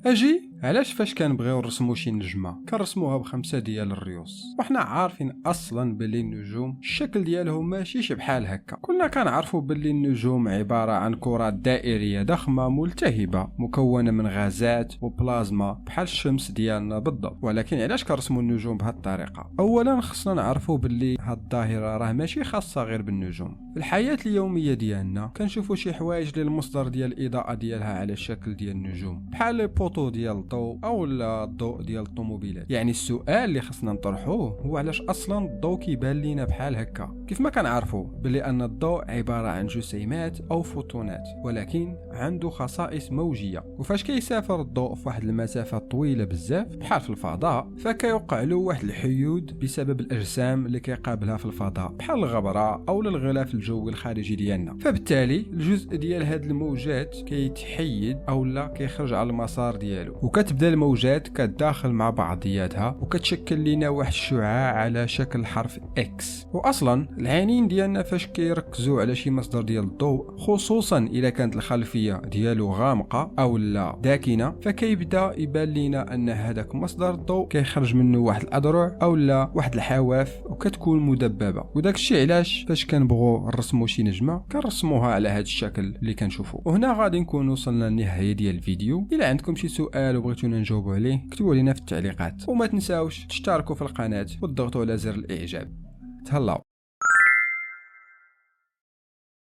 اجي علاش فاش كنبغيو نرسمو شي نجمه كنرسموها ب5 ديال الريوس، وحنا عارفين اصلا بلي النجوم الشكل ديالهم ماشيش بحال هكا. كلنا كنعرفوا بلي النجوم عباره عن كرات دائريه ضخمه ملتهبه مكونه من غازات وبلازما بحال الشمس ديالنا بالضبط. ولكن علاش كنرسموا النجوم بهذه الطريقه؟ اولا خصنا نعرفوا بلي هاد الظاهره راه ماشي خاصه غير بالنجوم. في الحياه اليوميه ديالنا كنشوفوا شي حوايج اللي المصدر ديال الاضاءه ديالها على الشكل ديال النجوم، بحال البوطو ديال الضوء او الضوء ديال الطوموبيلات. يعني السؤال اللي خصنا نطرحوه هو علاش اصلا الضوء كيبان لينا بحال هكا؟ كيف ما كنعرفوا بلي ان الضوء عباره عن جسيمات او فوتونات، ولكن عنده خصائص موجيه. وفاش كيسافر الضوء في واحد المسافه طويله بزاف بحال في الفضاء فكيوقع له واحد الحيود بسبب الاجسام اللي كيقابلها في الفضاء بحال الغبره او الغلاف الجوي الخارجي ديالنا. فبالتالي الجزء ديال هاد الموجات كيتحيد او لا كيخرج على المسار ديالو، وكتبدا الموجات كتداخل مع بعضياتها وكتشكل لينا واحد الشعاع على شكل حرف اكس. واصلا العينين ديالنا فاش كيركزوا على شي مصدر ديال الضوء، خصوصا اذا كانت الخلفيه ديالو غامقه او لا داكنه، فكيبدا يبان لينا ان هذاك مصدر الضوء كيخرج منه واحد الاضرع او لا واحد الحواف وكتكون مدببه. وداك الشيء علاش فاش كنبغوا نرسموا شي نجمه كنرسموها على هذا الشكل اللي كنشوفوا. وهنا غادي نكون وصلنا للنهايه ديال الفيديو. الا عندكم شي سؤال وبغيتونا نجاوبوا عليه كتبوا لينا في التعليقات، وما تنساوش تشتركوا في القناه وتضغطوا على زر الاعجاب. تهلاو.